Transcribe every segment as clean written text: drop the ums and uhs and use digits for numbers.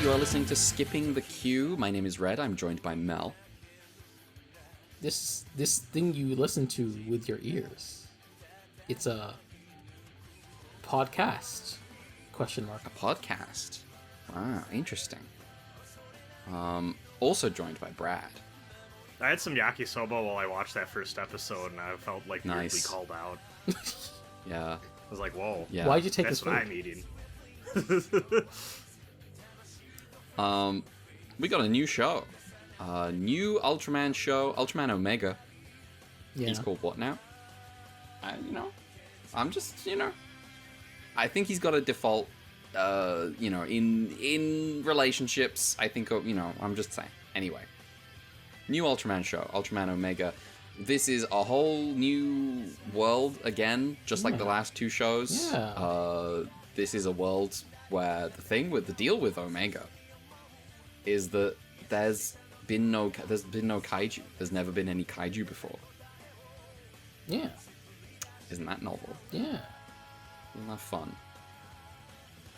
You are listening to Skipping the Queue. My name is Red. I'm joined by Mel. This thing you listen to with your ears. It's a podcast? Question mark. A podcast. Wow, interesting. Also joined by Brad. I had some yakisoba while I watched that first episode, and I felt like weirdly called out. Yeah. I was like, whoa. Yeah. Why'd you take That's this what food? I'm eating. We got a new show. New Ultraman show, Ultraman Omega. Yeah. He's called what now? I'm just, I think he's got a default, in relationships, I think, I'm just saying. Anyway. New Ultraman show, Ultraman Omega. This is a whole new world again, just like the last two shows. Yeah. This is a world where the deal with Omega is that there's been no kaiju. There's never been any kaiju before. Yeah. Isn't that novel? Yeah. Isn't that fun?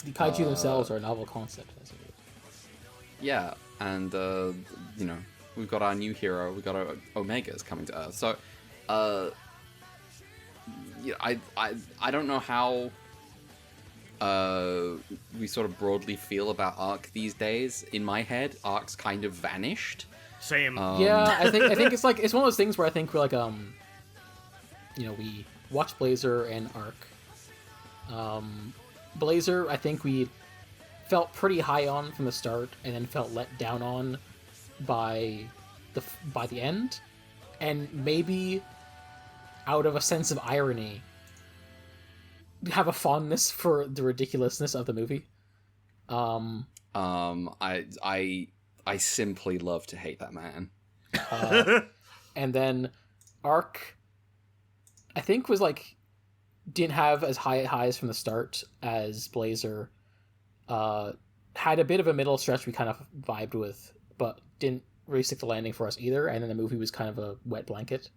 The kaiju themselves are a novel concept, I suppose. Yeah, and we've got our new hero. We've got our Omegas coming to Earth. So, I don't know how we sort of broadly feel about Arc these days. In my head, Arc's kind of vanished. Same. Yeah, I think it's one of those things where I think we're like we watch Blazer and Arc. Blazer, I think we felt pretty high on from the start, and then felt let down on by the end, and maybe out of a sense of irony, have a fondness for the ridiculousness of the movie. I simply love to hate that man. And then Arc, I think, was like didn't have as high highs from the start as Blazer. Had a bit of a middle stretch we kind of vibed with, but didn't really stick the landing for us either. And then the movie was kind of a wet blanket,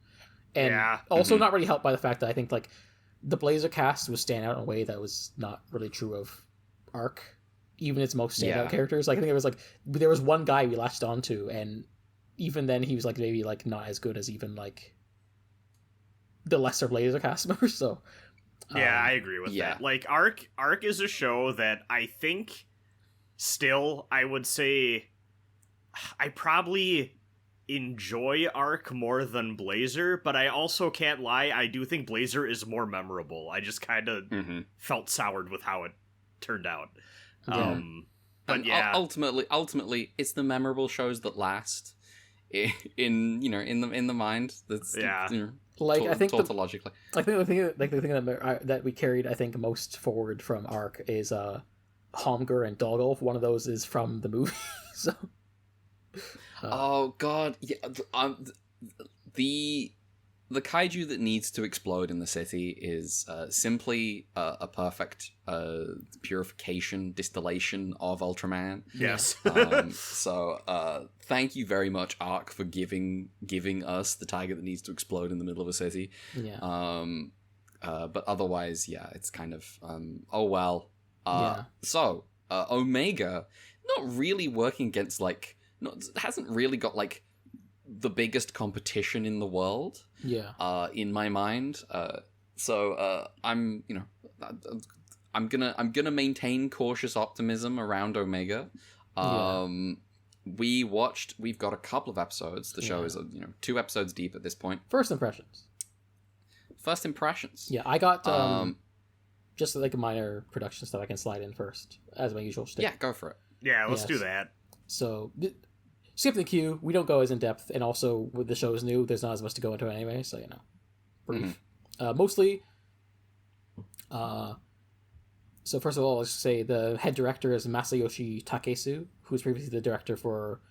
and also not really helped by the fact that I think like the Blazer cast was standing out in a way that was not really true of Arc, even its most standout characters. Like I think there was one guy we latched onto, and even then he was like maybe like not as good as even like the lesser Blazer cast members. So yeah, I agree with that. Like Arc is a show that I think still I would say I probably enjoy Arc more than Blazer, but I also can't lie, I do think Blazer is more memorable. I just kind of felt soured with how it turned out. Yeah. But and yeah, ultimately, it's the memorable shows that last. In the mind, that's like I think tautologically. I think the thing that we carried I think most forward from Arc is Homger and Dogolf. One of those is from the movie. So. Oh god, yeah. The kaiju that needs to explode in the city is simply a perfect purification, distillation of Ultraman. Yes. So thank you very much, Arc, for giving us the tiger that needs to explode in the middle of a city. Yeah. But otherwise, yeah, it's kind of oh well. Yeah. So Omega, not really working against hasn't really got like the biggest competition in the world. Yeah. In my mind. So I'm gonna maintain cautious optimism around Omega. We've got a couple of episodes. The show is 2 episodes deep at this point. First impressions. Yeah, I got just like a minor production stuff I can slide in first, as my usual shtick. Yeah, go for it. Yeah, let's do that. So, skip the queue. We don't go as in depth, and also with the show is new, there's not as much to go into anyway. So brief. Mostly, So first of all, let's say the head director is Masayoshi Takesu, who was previously the director for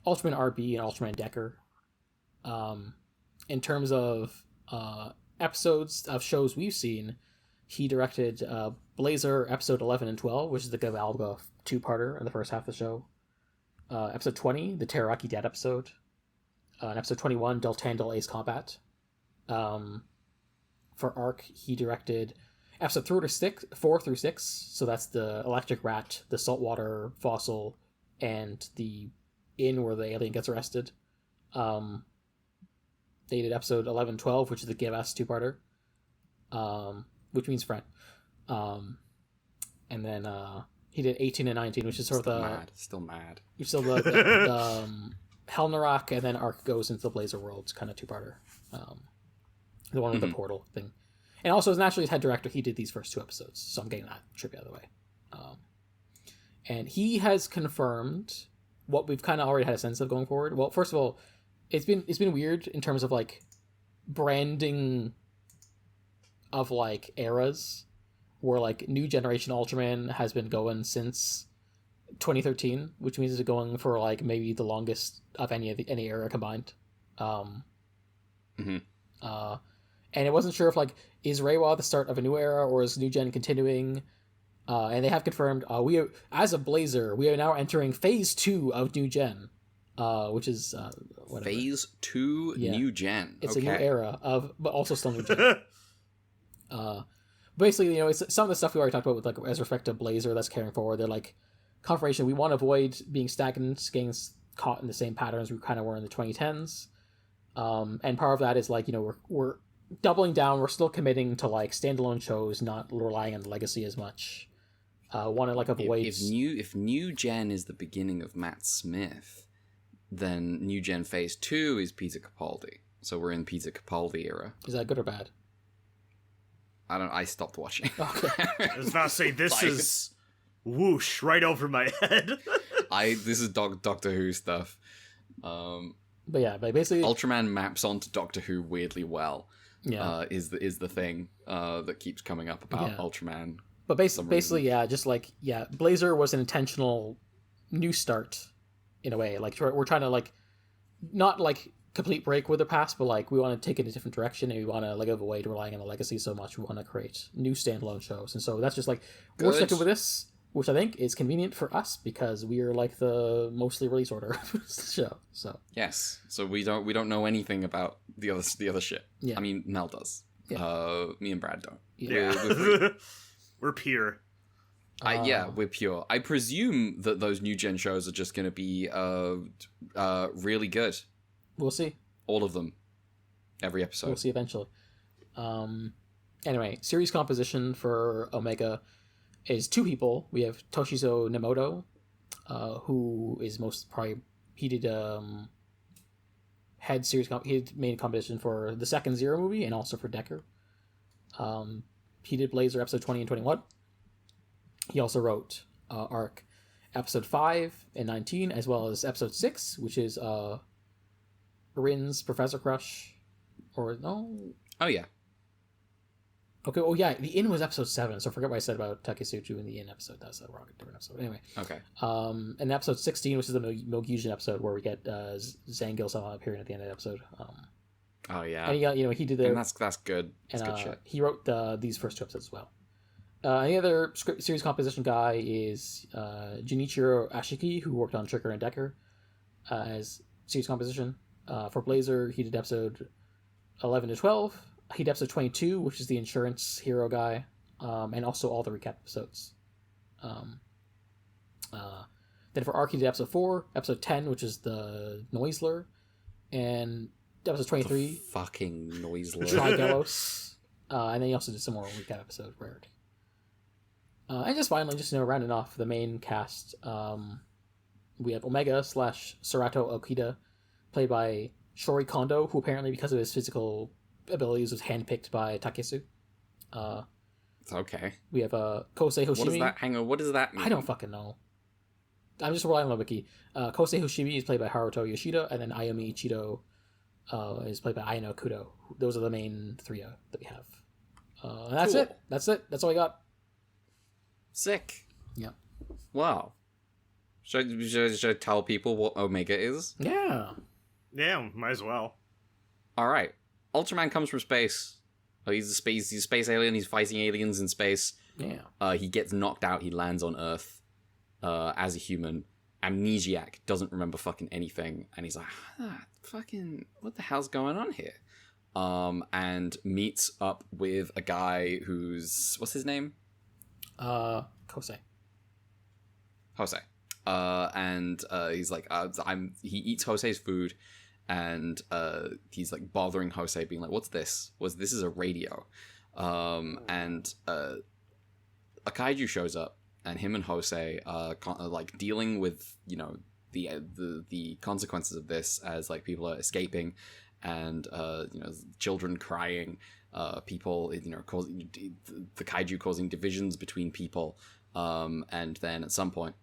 Ultraman RB and Ultraman Decker. In terms of episodes of shows we've seen, he directed Blazer episode 11 and 12, which is the Gavalga two-parter in the first half of the show. Episode 20, the Teraraki Dead episode. And episode 21, Del Tandil Ace Combat. For Arc, he directed episode 4 through 6, so that's the electric rat, the saltwater fossil, and the inn where the alien gets arrested. They did episode 11, 12, which is the Give Us two-parter, which means friend. And then he did 18 and 19, which is sort of the... Still mad. You're still the Helnarock, and then Arc goes into the Blazer Worlds kind of two-parter. The one with the portal thing. And also, as naturally as head director, he did these first 2 episodes, so I'm getting that trivia out of the way. And he has confirmed what we've kind of already had a sense of going forward. Well, first of all, it's been weird in terms of like branding of like eras, where like New Generation Ultraman has been going since 2013, which means it's going for like maybe the longest of any era combined. And it wasn't sure if like, is Reiwa the start of a new era, or is New Gen continuing? And they have confirmed we are, as a Blazer, we are now entering phase 2 of New Gen, which is whatever. Phase 2 New Gen. It's a new era of, but also still New Gen. Basically, it's some of the stuff we already talked about with like as respect to Blazer that's carrying forward. They're like confirmation. We want to avoid being stagnant, getting caught in the same patterns we kind of were in the 2010s. And part of that is like we're doubling down. We're still committing to like standalone shows, not relying on the legacy as much. Want to like avoid if New Gen is the beginning of Matt Smith, then New Gen Phase 2 is Peter Capaldi. So we're in Peter Capaldi era. Is that good or bad? I stopped watching. Okay. I was about to say, this is whoosh right over my head. This is Doctor Who stuff. But yeah, basically Ultraman maps onto Doctor Who weirdly well. Yeah, is the thing that keeps coming up about Ultraman. But basically, yeah, just like Blazer was an intentional new start in a way. Like we're trying to like not like complete break with the past, but like we want to take it a different direction, and we want to like avoid relying on the legacy so much. We want to create new standalone shows, and so that's just like we're sticking with this, which I think is convenient for us because we are like the mostly release order show. So yes, so we don't know anything about the other shit. Yeah. I mean, Mel does. Yeah. Me and Brad don't. Yeah. We're pure. We're pure. I presume that those New Gen shows are just going to be really good. We'll see. All of them. Every episode. We'll see eventually. Anyway, series composition for Omega is 2 people. We have Toshizo Nemoto, who is he did he did main composition for the second Zero movie and also for Decker. He did Blazer episode 20 and 21. He also wrote Arc episode 5 and 19, as well as episode 6, which is Rin's Professor Crush. Or no? Oh, yeah. Okay, oh yeah, the Inn was episode 7, so I forget what I said about Takesuchu in the Inn episode. That's a wrong, different episode. Anyway. Okay. And episode 16, which is the Mogyujian episode, where we get Zangil somehow appearing at the end of the episode. Oh yeah. And he did the... And that's good. That's good shit. He wrote these first 2 episodes as well. Any other series composition guy is Junichiro Ashiki, who worked on Trigger and Decker as series composition. For Blazer, he did episode 11 to 12. He did episode 22, which is the insurance hero guy, and also all the recap episodes. Then for Arc, he did episode 4, episode 10, which is the Noisler, and episode 23. The fucking Noisler. Trigelos. And then he also did some more recap episode Rarity. And just finally, rounding off the main cast, we have Omega / Serato Okita, played by Shori Kondo, who apparently, because of his physical abilities, was handpicked by Takesu. It's okay. We have Kosei Hoshimi. What does that mean? I don't fucking know. I'm just relying on the wiki. Kosei Hoshimi is played by Haruto Yoshida, and then Ayumi Ichido is played by Ayano Kudo. Those are the main 3 that we have. And that's cool. it. That's all I got. Sick. Yeah. Wow. Should I tell people what Omega is? Yeah. Yeah, might as well. All right. Ultraman comes from space. He's a space alien. He's fighting aliens in space. Yeah. He gets knocked out. He lands on Earth as a human. Amnesiac, doesn't remember fucking anything, and he's like, fucking, what the hell's going on here? And meets up with a guy who's, what's his name? Kosei. Jose. And he's like, he eats Jose's food, and he's like bothering Jose, being like, what's this? This is a radio. And a kaiju shows up, and him and Jose are like dealing with, you know, the consequences of this, as like people are escaping, and you know, children crying, people, you know, causing the kaiju causing divisions between people, and then at some point,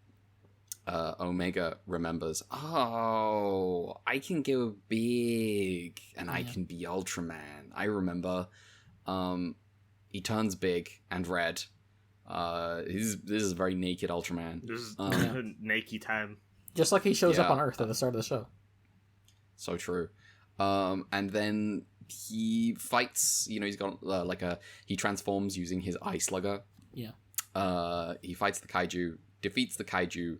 Omega remembers, oh, I can go big, and I can be Ultraman. I remember. He turns big and red. This is a very naked Ultraman. This is naked time. Just like he shows up on Earth at the start of the show. So true. And then he fights, you know, he's got he transforms using his eye slugger. Yeah. He fights the kaiju, defeats the kaiju,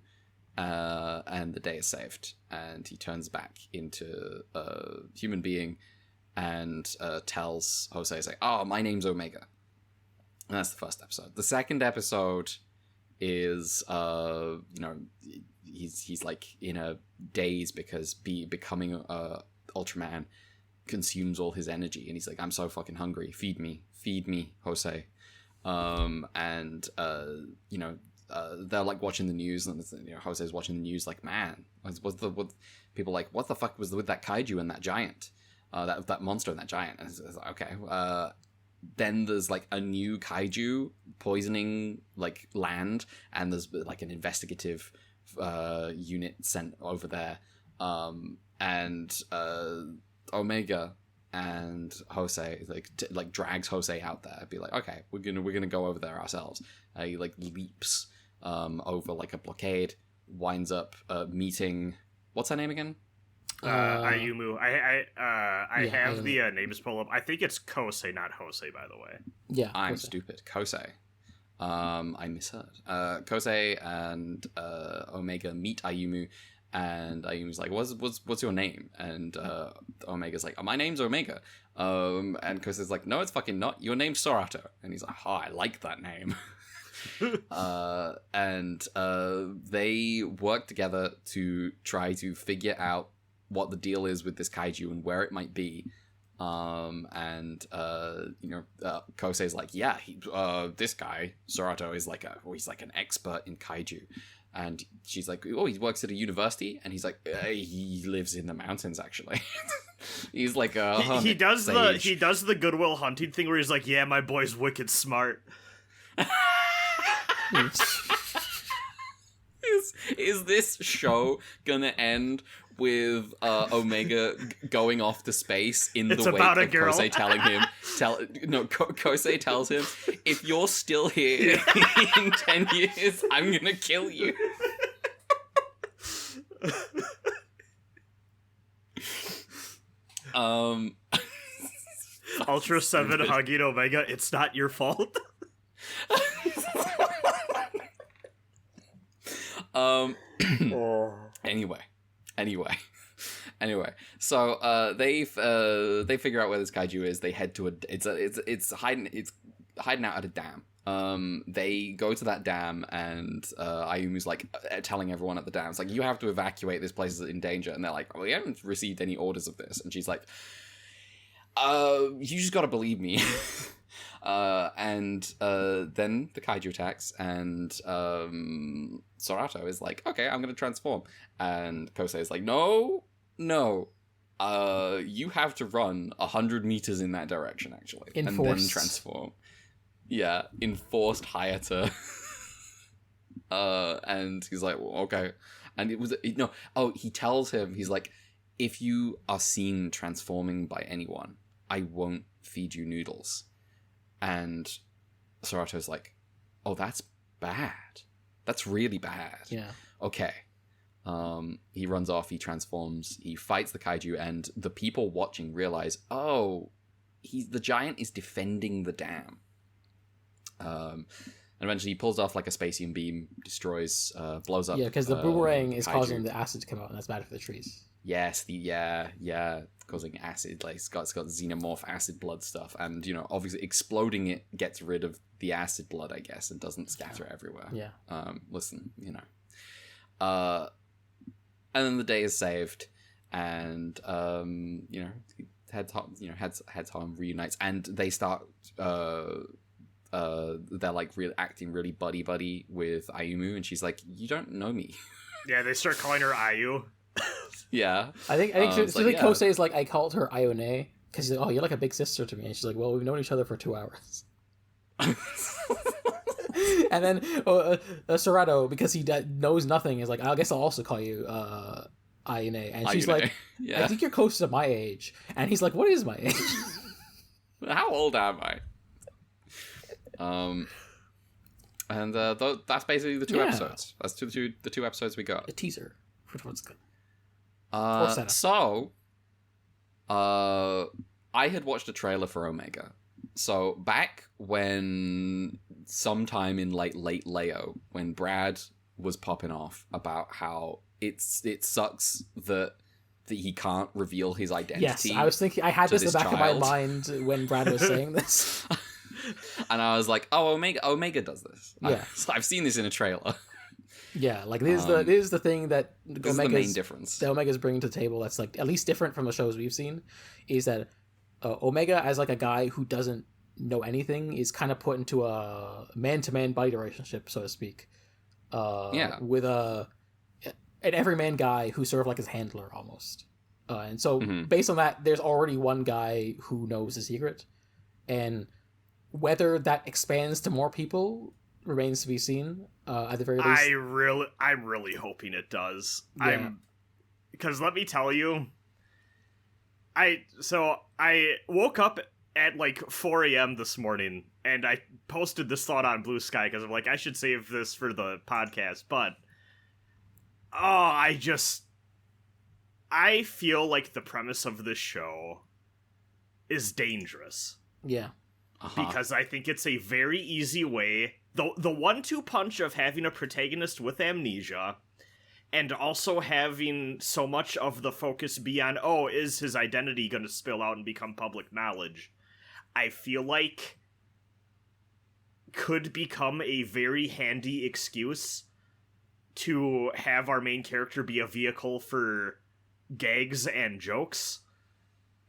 and the day is saved. And he turns back into a human being and tells Jose, he's like, oh, my name's Omega. And that's the first episode. The second episode is, you know, he's like in a daze because becoming Ultraman consumes all his energy, and he's like, I'm so fucking hungry. Feed me, Jose. And you know, they're like watching the news, and you know, Jose's watching the news, like, man, what people like, what the fuck was with that kaiju and that giant, that monster and that giant? And it's like, okay. Then there's like a new kaiju poisoning like land, and there's like an investigative unit sent over there, and Omega and Jose like drags Jose out there, be like, okay, we're gonna go over there ourselves. He like leaps over like a blockade, winds up meeting, what's her name again? Ayumu. I have the names pulled up. I think it's Kosei, not Jose, by the way. Yeah, I'm stupid. Kosei. I misheard. Kosei and Omega meet Ayumu, and Ayumu's like, what's your name? And Omega's like, oh, my name's Omega. And Kosei's like, no, it's fucking not. Your name's Sorato. And he's like, oh, I like that name. And they work together to try to figure out what the deal is with this kaiju and where it might be. And you know, Kosei's like, yeah, this guy Sorato is like he's like an expert in kaiju. And she's like, oh, he works at a university, and he's like, he lives in the mountains actually. He's like he does the Goodwill Hunting thing where he's like, yeah, my boy's wicked smart. Is this show gonna end with Omega going off to space in the wake of Kosei telling him, Kosei tells him, if you're still here in 10 years, I'm gonna kill you. Ultra 7 hugging Omega, it's not your fault. Anyway, so they figure out where this kaiju is. They head to it's hiding out at a dam. They go to that dam, and Ayumu's like telling everyone at the dam, it's like, you have to evacuate, this place is in danger. And they're like, well, we haven't received any orders of this. And she's like, you just gotta believe me. And then the kaiju attacks, and Sorato is like, okay, I'm gonna transform. And Kosei is like, no, you have to run 100 meters in that direction, actually. And then transform. Yeah, enforced Hayata. And he's like, well, okay. And he tells him, he's like, if you are seen transforming by anyone, I won't feed you noodles. And Sorato's like, oh, that's bad. That's really bad. Yeah. Okay. He runs off, he transforms, he fights the kaiju, and the people watching realize, oh, the giant is defending the dam. And eventually he pulls off like a spacium beam, destroys, blows up. Yeah, because the boomerang is kaiju. causing the acid to come out, and that's bad for the trees. Yes, causing acid. Like it's got xenomorph acid blood stuff, and obviously exploding it gets rid of the acid blood, I guess, and doesn't scatter everywhere. Yeah. Listen, and then the day is saved, and heads home, reunites, and they start they're like acting really buddy with Ayumu, and she's like, "You don't know me." Yeah, they start calling her Ayu. Yeah, I think Kosei is like, I called her Ione because she's like, "Oh, you're like a big sister to me," and she's like, "Well, we've known each other for 2 hours." And then Serato, because he knows nothing, is like, "I guess I'll also call you Ione," and she's like, "I think you're close to my age," and he's like, "What is my age?" How old am I? And that's basically the 2 episodes. That's the two episodes we got. A teaser for what's good. So, I had watched a trailer for Omega. So back when sometime in like late Leo, when Brad was popping off about how it sucks that he can't reveal his identity. Yes, I was thinking, I had this in the back of my mind when Brad was saying this. And I was like, oh, Omega does this. Yeah. I've seen this in a trailer. Yeah, like this is the thing that this is the main difference. The Omega's bringing to the table that's like at least different from the shows we've seen, is that Omega, as like a guy who doesn't know anything, is kind of put into a man-to-man buddy relationship, so to speak. With an everyman guy who's sort of like his handler almost. And so based on that, there's already one guy who knows the secret, and whether that expands to more people remains to be seen. At the very least, I'm really hoping it does. Yeah. Because let me tell you, I woke up at like 4 a.m. this morning, and I posted this thought on Blue Sky because I'm like, I should save this for the podcast, but I feel like the premise of this show is dangerous. Yeah. Because I think it's a very easy way, the 1-2 punch of having a protagonist with amnesia, and also having so much of the focus be on, is his identity going to spill out and become public knowledge, I feel like could become a very handy excuse to have our main character be a vehicle for gags and jokes,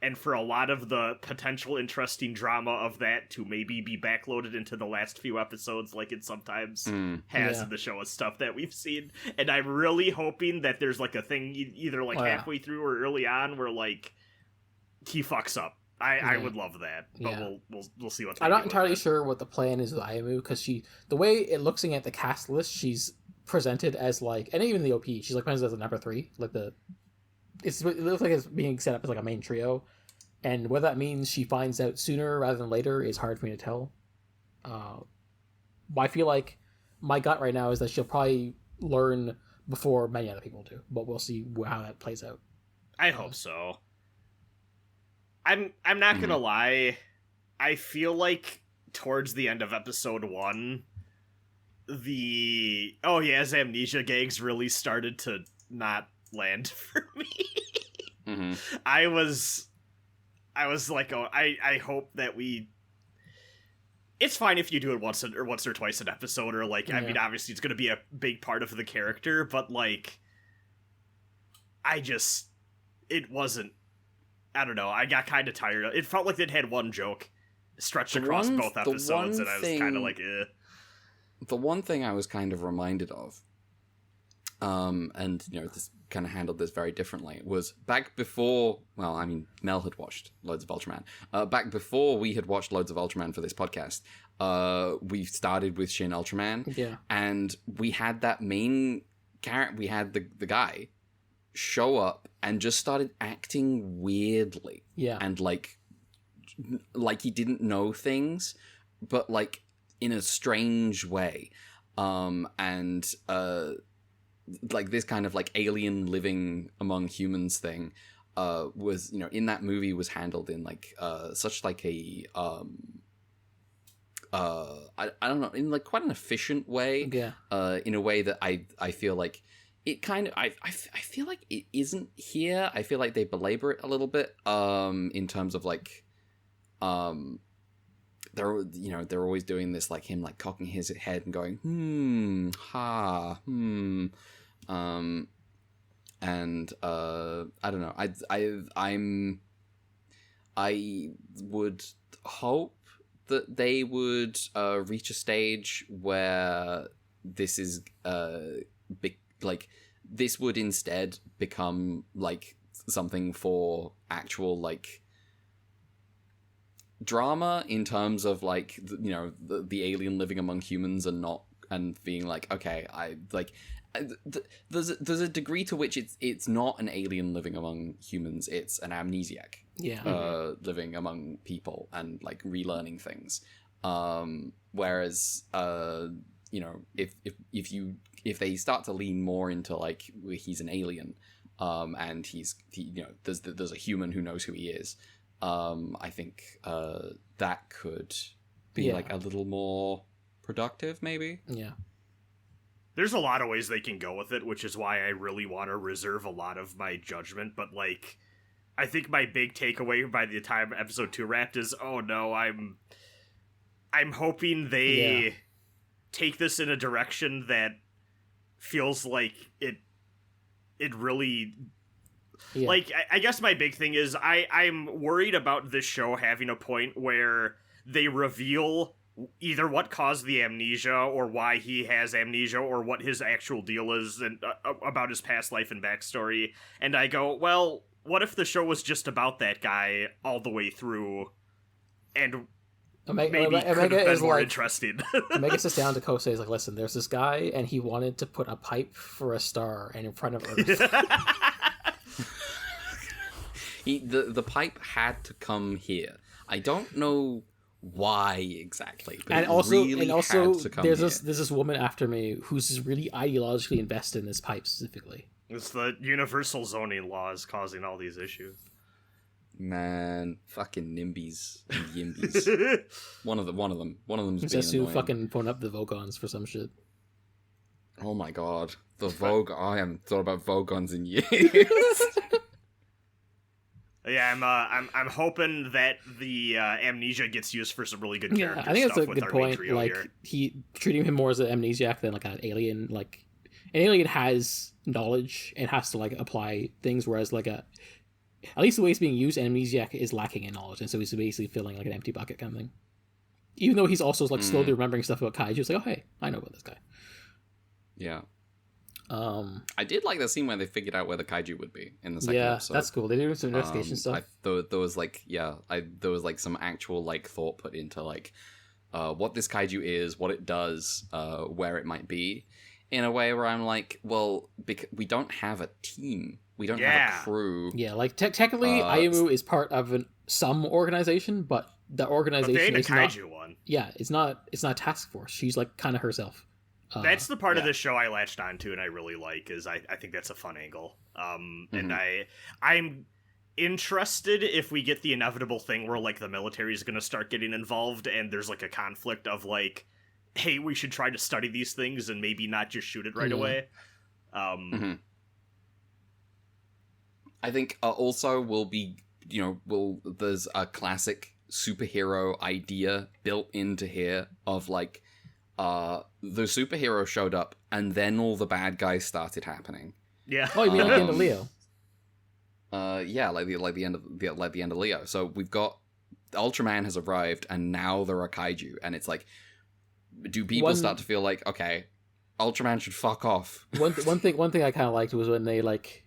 and for a lot of the potential interesting drama of that to maybe be backloaded into the last few episodes like it sometimes has in the show of stuff that we've seen. And I'm really hoping that there's like a thing either like halfway through or early on where like he fucks up. I would love that, but we'll see what. I'm not entirely sure what the plan is with Ayumu, because the way it looking at the cast list, she's presented as like, and even the OP, she's like presented as a number 3, like it looks like it's being set up as like a main trio, and whether that means she finds out sooner rather than later is hard for me to tell. I feel like my gut right now is that she'll probably learn before many other people do, but we'll see how that plays out. I hope so. I'm not gonna lie, I feel like towards the end of episode 1, the his amnesia gags really started to not land for me. I was like, I hope that it's fine if you do it once or twice an episode, or like, I mean, obviously it's going to be a big part of the character, but like, it wasn't, I don't know, I got kind of tired of it. Felt like it had one joke stretched across both episodes, and I was kind of like, eh. The one thing I was kind of reminded of, and this kind of handled this very differently, was back before, well, I mean, Mel had watched loads of Ultraman. Back before we had watched loads of Ultraman for this podcast, we started with Shin Ultraman, and we had that main character, we had the guy show up and just started acting weirdly, and like he didn't know things, but like in a strange way. and like this kind of like alien living among humans thing was, you know, in that movie was handled in like such like a I don't know, in like quite an efficient way. In a way that I feel like it kind of I feel like it isn't here. I feel like they belabor it a little bit in terms of like they're always doing this, like him like cocking his head and going and I don't know, I would hope that they would reach a stage where this is like this would instead become like something for actual like drama in terms of like you know the alien living among humans and being like, okay, I like there's a degree to which it's not an alien living among humans, it's an amnesiac living among people and like relearning things, whereas you know if they start to lean more into like he's an alien and he you know there's a human who knows who he is, I think that could be like a little more productive, maybe. There's a lot of ways they can go with it, which is why I really want to reserve a lot of my judgment, but like I think my big takeaway by the time episode 2 wrapped is, oh no, I'm hoping they take this in a direction that feels like it really like I guess my big thing is I'm worried about this show having a point where they reveal either what caused the amnesia or why he has amnesia or what his actual deal is and about his past life and backstory, and I go, well, what if the show was just about that guy all the way through and maybe could have been more interesting. Omega sits down to Kosei, is like, listen, there's this guy and he wanted to put a pipe for a star and in front of Earth. The pipe had to come here. I don't know why exactly, but and also there's here. this woman after me who's really ideologically invested in this pipe specifically. It's the universal zoning laws causing all these issues. Man, fucking NIMBYs and YIMBYs. one of them's being annoying. Fucking phone up the Vogons for some shit. Oh my god, the Vogue! I haven't thought about Vogons in years. Yeah, I'm hoping that the amnesia gets used for some really good character I think stuff that's a with good our point. main trio like here. he treating him more as an amnesiac than like an alien. Like an alien has knowledge and has to like apply things, whereas like at least the way it's being used, amnesiac is lacking in knowledge, and so he's basically filling like an empty bucket kind of thing. Even though he's also like slowly remembering stuff about kaiju, it's like, oh hey, I know about this guy. Yeah. I did like the scene where they figured out where the kaiju would be in the second episode. That's cool. They did some investigation stuff. There was like there was like some actual like thought put into like what this kaiju is, what it does, where it might be, in a way where I'm like, well, we don't have a team, we don't have a crew. Yeah, like technically, Ayumu is part of some organization, but the organization is not. Kaiju one. Yeah, it's not task force. She's like kind of herself. That's the part of the show I latched onto and I really like, is I think that's a fun angle. And I'm interested if we get the inevitable thing where like the military is going to start getting involved and there's like a conflict of like, hey, we should try to study these things and maybe not just shoot it right away. I think also there's a classic superhero idea built into here of like, the superhero showed up, and then all the bad guys started happening. Yeah. Oh, you mean like the end of Leo? Yeah, like the end of Leo. So we've got Ultraman has arrived, and now there are kaiju, and it's like, do people start to feel like, okay, Ultraman should fuck off? One thing I kind of liked was when they like,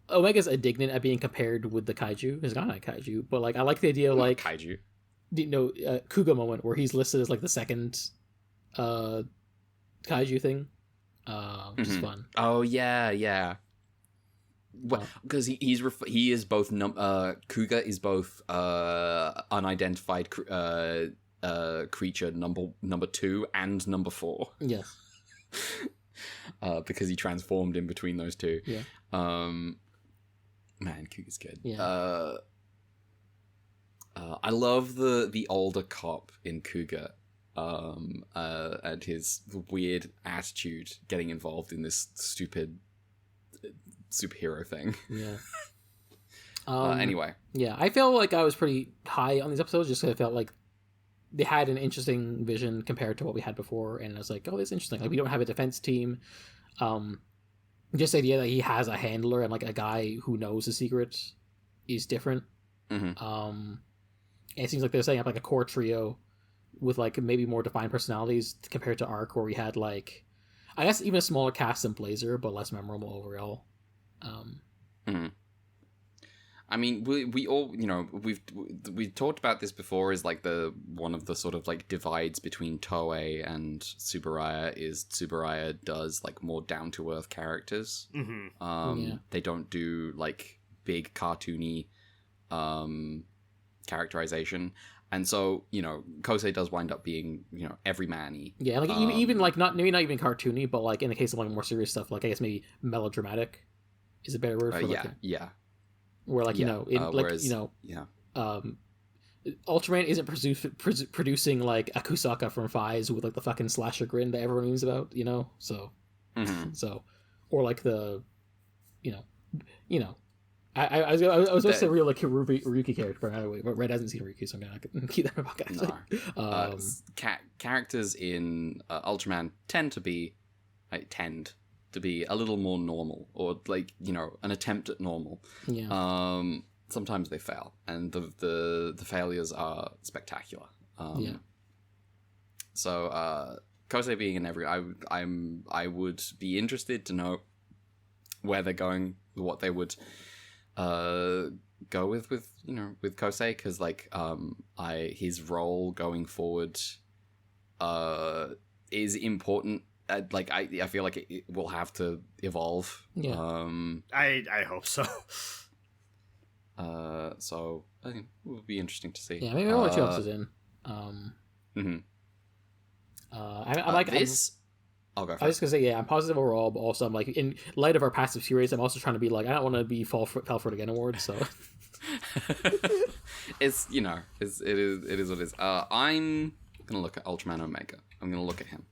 Omega's indignant at being compared with the kaiju. He's not a kaiju, but like I like the idea of like kaiju. Kuga moment where he's listed as like the second kaiju thing, which is fun. Oh yeah. Because he is both Kuga is both unidentified creature number 2 and number 4. Yes. Because he transformed in between those two. Yeah. Man, Kuga's good. Yeah. I love the older cop in Kuga, and his weird attitude getting involved in this stupid superhero thing. Yeah. Anyway. Yeah, I felt like I was pretty high on these episodes just because I felt like they had an interesting vision compared to what we had before, and I was like, oh, this is interesting. Like, we don't have a defense team. Just the idea that he has a handler and like a guy who knows the secret is different. Mm-hmm. It seems like they're setting up like a core trio with like maybe more defined personalities compared to Arc, where we had like, I guess even a smaller cast than Blazer, but less memorable overall. Mm-hmm. I mean, we all, you know, we've talked about this before. Is like one of the sort of like divides between Toei and Tsuburaya is Tsuburaya does like more down to earth characters. Mm-hmm. They don't do like big cartoony characterization, and so, you know, Kosei does wind up being, you know, everyman-y. Yeah, like even like not even cartoony, but like in the case of like more serious stuff, like I guess maybe melodramatic is a better word for like where like, you know, in like, whereas, you know, Ultraman isn't producing like Akusaka from Fives with like the fucking slasher grin that everyone memes about, you know, so so, or like the, you know, I was supposed to say real like Ryuki character, but Red hasn't seen Ryuki, so I'm gonna keep that in my pocket. No. Characters in Ultraman tend to be a little more normal, or like, you know, an attempt at normal. Yeah. Sometimes they fail, and the failures are spectacular. So Kosei being in every, I would be interested to know where they're going, what they would go with you know, with Kosei, because like his role going forward is important. Like I feel like it will have to evolve. Yeah. I hope so. So I think it will be interesting to see. Yeah, maybe I'll let you else is in. I like this. I'll go. I was just gonna say, yeah, I'm positive overall, but also I'm like, in light of our past series, I'm also trying to be like, I don't want to be fell for it again award. So it's, you know, it is what it is. I'm gonna look at Ultraman Omega. I'm gonna look at him.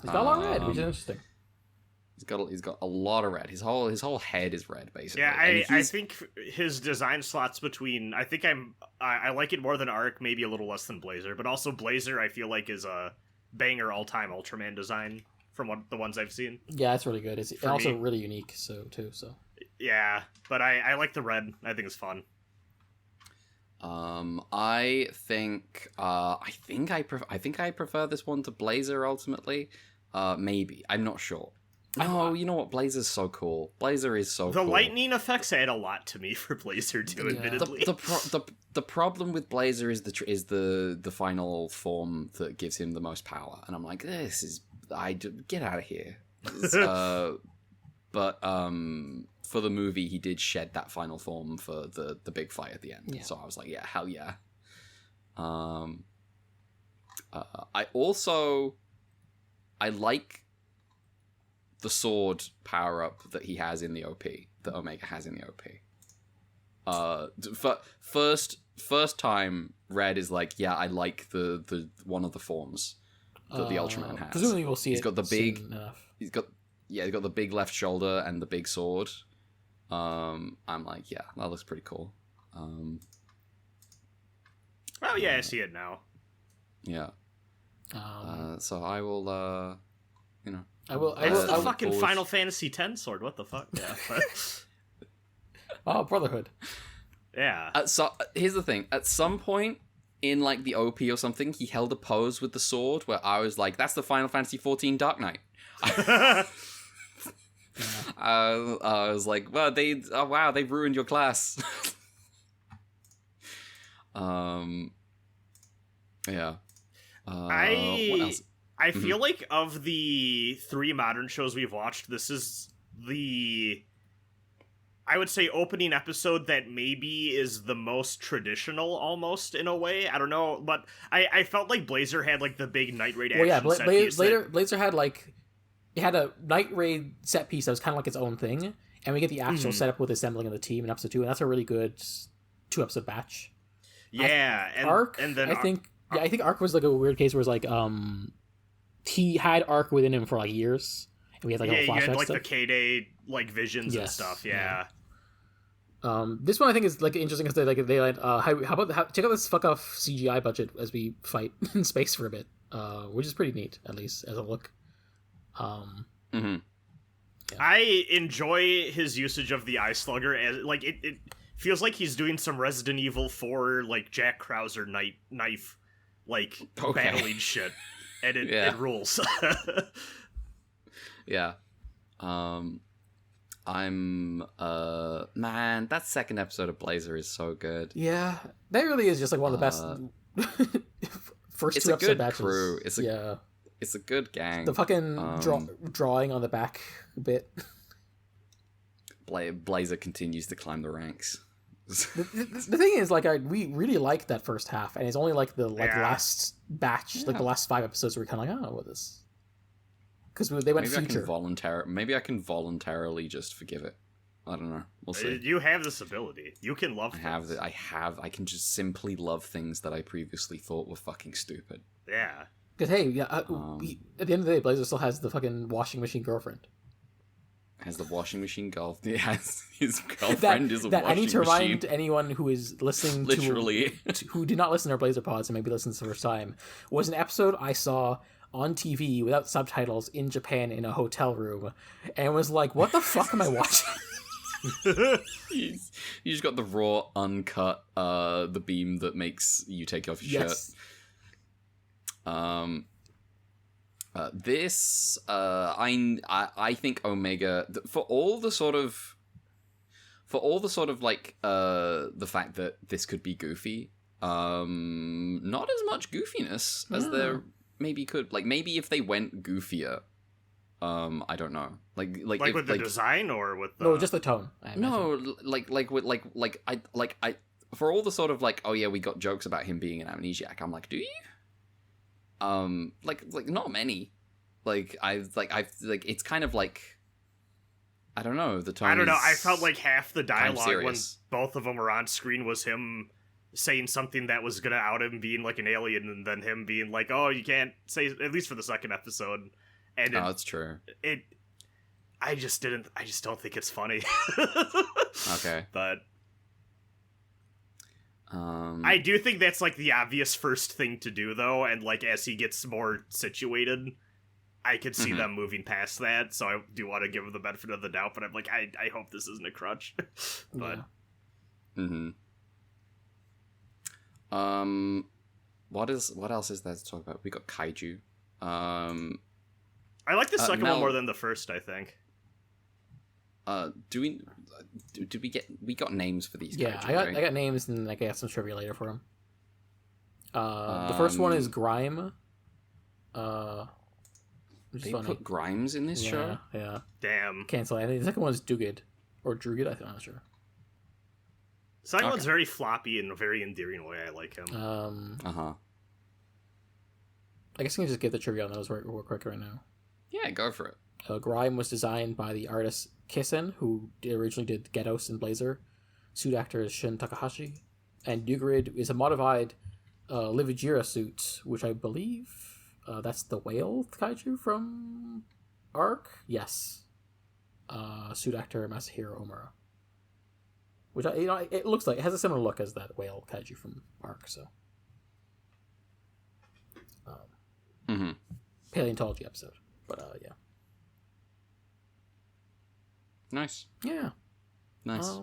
He's got a lot of red, which is interesting. He's got a lot of red. His whole head is red, basically. Yeah, I think his design slots between, I like it more than Arc, maybe a little less than Blazer, but also Blazer I feel like is a banger all-time Ultraman design from the ones I've seen. Yeah, it's really good. It's also really unique, so. Yeah, but I like the red. I think it's fun. I think I prefer this one to Blazer ultimately. Maybe, I'm not sure. No, you know what? Blazer's so cool. Blazer is so cool. The lightning effects add a lot to me for Blazer too, admittedly. The problem with Blazer is the final form that gives him the most power, and I'm like, get out of here. But for the movie, he did shed that final form for the big fight at the end. Yeah. So I was like, yeah, hell yeah. I like the sword power up that he has in the OP, that Omega has in the OP. First time, Red is like, yeah, I like the one of the forms that the Ultraman has. Presumably we'll see. He's got the big. He's got the big left shoulder and the big sword. I'm like, yeah, that looks pretty cool. Oh yeah, I see it now. Yeah. So I will, you know. It's the fucking Final Fantasy X sword. What the fuck? Yeah. Oh, Brotherhood. Yeah. So here's the thing. At some point in like the OP or something, he held a pose with the sword where I was like, "That's the Final Fantasy XIV Dark Knight." I was like, "Well, wow, they ruined your class." Yeah. What else? I feel like of the 3 modern shows we've watched, this is the I would say opening episode that maybe is the most traditional, almost, in a way. I don't know, but I felt like Blazer had like the big Night Raid action set piece. Blazer had like, it had a Night Raid set piece that was kind of like its own thing, and we get the actual setup with assembling of the team in episode 2, and that's a really good 2-episode batch. Yeah, I think Arc was like a weird case where it's like he had Arc within him for like years, and we had like you had like stuff. the K-Day like visions and stuff. Yeah. This one I think is like interesting because they check out this fuck off CGI budget as we fight in space for a bit, which is pretty neat, at least as a look. Yeah. I enjoy his usage of the Eye Slugger as like it feels like he's doing some Resident Evil 4 like Jack Krauser knife like battling shit, and it rules. Yeah. I'm man, that second episode of Blazer is so good. Yeah, that really is just like one of the best first 2 episode batches. Crew. It's a good gang. The fucking drawing on the back bit. Blazer continues to climb the ranks. The thing is, like, we really liked that first half, and it's only like the last batch, like the last 5 episodes, where we're kind of like, oh, what is? Because they went feature. Maybe I can voluntarily just forgive it. I don't know. We'll see. You have this ability. You can love things. I can just simply love things that I previously thought were fucking stupid. Yeah. Because hey, at the end of the day, Blazer still has the fucking washing machine girlfriend. Has the washing machine girl? He has his girlfriend is a washing machine. I need to remind anyone who is listening literally who did not listen to our Blazer pods and maybe listens the first time, was an episode I saw on TV without subtitles in Japan in a hotel room, and was like, "What the fuck am I watching?" You just got the raw, uncut, the beam that makes you take off your shirt. I think Omega, for all the sort of like the fact that this could be goofy, not as much goofiness as there maybe could. Like maybe if they went goofier, I don't know. Like with the design or with the... No, just the tone. No, I for all the sort of like, oh yeah, we got jokes about him being an amnesiac. I'm like, do you? Like not many. It's kind of like, I don't know, the tone. I don't know. I felt like half the dialogue when both of them were on screen was him saying something that was gonna out him being like an alien, and then him being like, "Oh, you can't say," at least for the second episode. And that's true. I just don't think it's funny. Okay, but. I do think that's like the obvious first thing to do though, and like as he gets more situated, I could see them moving past that, so I do want to give him the benefit of the doubt, but I'm like, I hope this isn't a crutch. But what else is there to talk about? We got kaiju. I like the second one more than the first, I think. We got names for these? Yeah, kaiju, I got names, and I got some trivia later for them. The first one is Grime. They put Grimes in this show? Yeah. Damn. Cancel. I think the second one is Dugid. Or Drugid, I'm not sure. The second one's very floppy in a very endearing way. I like him. I guess I can just get the trivia on those real quick right now. Yeah, go for it. Grime was designed by the artist Kissen, who originally did Getos and Blazer. Suit actor is Shun Takahashi. And Dugrid is a modified Livijira suit, which I believe that's the whale kaiju from Arc? Yes. Suit actor Masahiro Omura. Which, it looks like, it has a similar look as that whale kaiju from Arc, so. Paleontology episode. But, yeah. Nice. Yeah. Nice.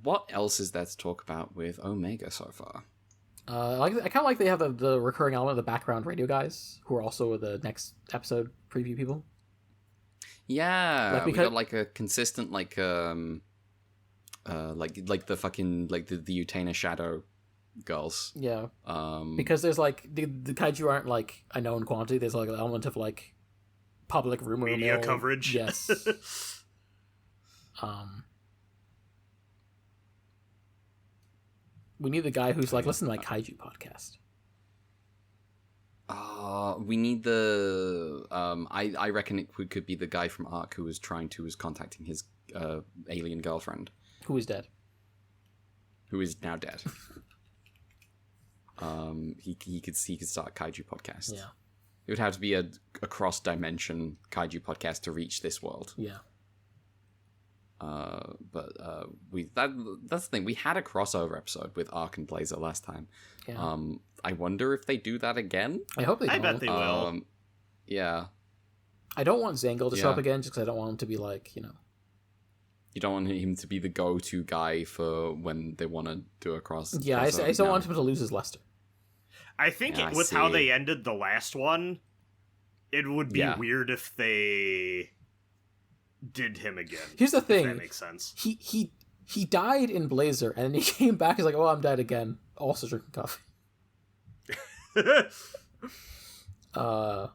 What else is there to talk about with Omega so far? I kind of like they have the recurring element of the background radio guys, who are also the next episode preview people. Yeah, we got like a consistent like the fucking like the Utena Shadow girls. Yeah. Because there's like the kaiju aren't like a known quantity. There's like an element of like public rumor media coverage. Yes. We need the guy who's like, listen to my kaiju podcast. We need the I reckon it could be the guy from Ark who was contacting his alien girlfriend, who is dead, who is now dead. He could start a kaiju podcast. Yeah, it would have to be a cross dimension kaiju podcast to reach this world. Yeah. But that's the thing. We had a crossover episode with Ark and Blazer last time. Yeah. I wonder if they do that again. I hope they don't. I bet they will. Yeah. I don't want Zangle to show up again, just because I don't want him to be like, you don't want him to be the go-to guy for when they want to do a cross. Yeah, I don't want him to lose his luster. I think with how they ended the last one, it would be weird if they did him again. Here's the thing. If that makes sense. He died in Blazer, and then he came back. He's like, "Oh, I'm dead again." Also drinking coffee. What a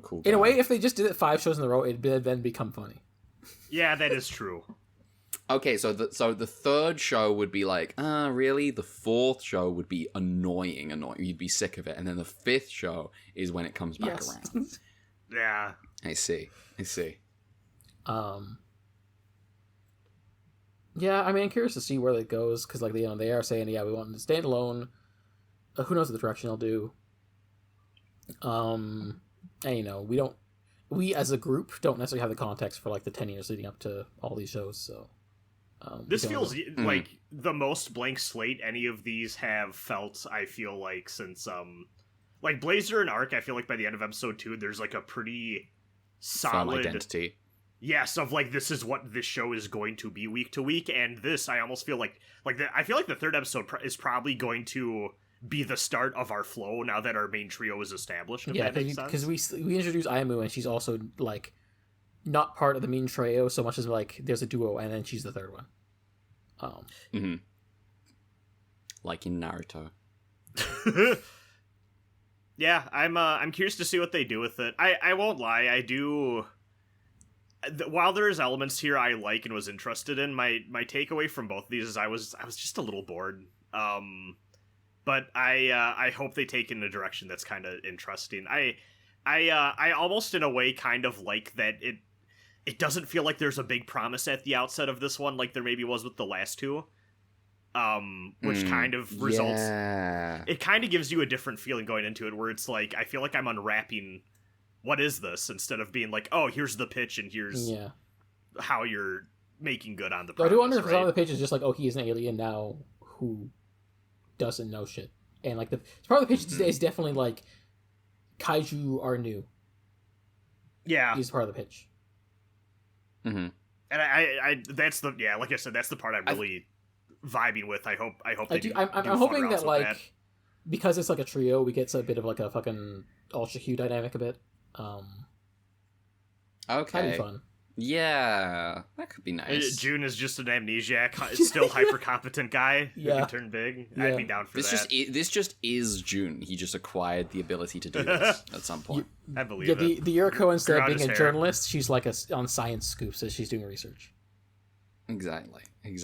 cool guy. In a way, if they just did it 5 shows in a row, it'd then become funny. Yeah, that is true. Okay, so the third show would be like, really? The fourth show would be annoying. You'd be sick of it. And then the fifth show is when it comes back around. Yeah. I see. Yeah, I mean, I'm curious to see where it goes, because, like, they are saying, we want to stand alone. Who knows what the direction they'll do. And, we as a group don't necessarily have the context for, like, the 10 years leading up to all these shows, so... this feels like the most blank slate any of these have felt, I feel like, since, like, Blazer and Ark, I feel like by the end of episode 2, there's, like, a pretty solid... identity. Yes, of, like, this is what this show is going to be week to week, and this, I almost feel like I feel like the third episode is probably going to be the start of our flow now that our main trio is established, if that makes sense. Because we introduce Ayamu, and she's also, like, not part of the main trio so much as, like, there's a duo, and then she's the third one. Like in Naruto. Yeah, I'm curious to see what they do with it. I won't lie, I do... While there's elements here I like and was interested in, my takeaway from both of these is I was just a little bored. But I hope they take in a direction that's kind of interesting. I almost in a way kind of like that it doesn't feel like there's a big promise at the outset of this one like there maybe was with the last two. Which kind of results... Yeah. It kind of gives you a different feeling going into it, where it's like, I feel like I'm unwrapping what is this, instead of being like, oh, here's the pitch and here's how you're making good on the premise. I do wonder if some of the pitch is just like, oh, he's an alien now who doesn't know shit. And like part of the pitch today is definitely like, kaiju are new. Yeah. He's part of the pitch. Mm-hmm. And I that's the, like I said, that's the part I'm really vibing with. I hope they do. I'm hoping that, like, because it's like a trio, we get a bit of like a fucking Ultra Q dynamic a bit. Okay. That'd be fun. Yeah, that could be nice. June is just an amnesiac, still hyper competent guy who can turn big. Yeah. I'd be down for that. This just is June. He just acquired the ability to do this at some point. I believe it. The Yuriko, instead of being a hair. journalist, she's like on Science Scoop, so she's doing research. Exactly. You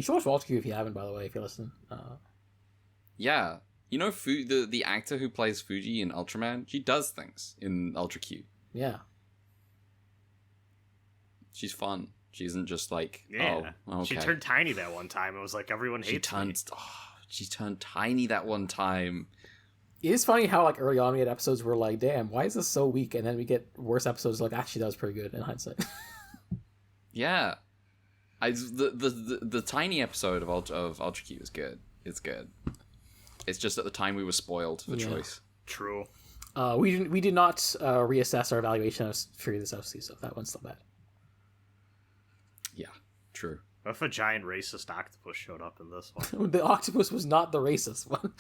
should watch Ultra Q if you haven't, by the way, if you're listening. Yeah. You know, the actor who plays Fuji in Ultraman, she does things in Ultra Q. Yeah. She's fun. She isn't just like, okay. She turned tiny that one time. It was like, everyone hates me. She turned tiny that one time. It is funny how, like, early on we had episodes where, like, damn, why is this so weak? And then we get worse episodes like, actually, that was pretty good in hindsight. Yeah. The tiny episode of Ultra Q is good. It's good. It's just at the time we were spoiled for choice. True. We did not reassess our evaluation of Fury of the South Sea, so that one's still bad. Yeah, true. What if a giant racist octopus showed up in this one? The octopus was not the racist one.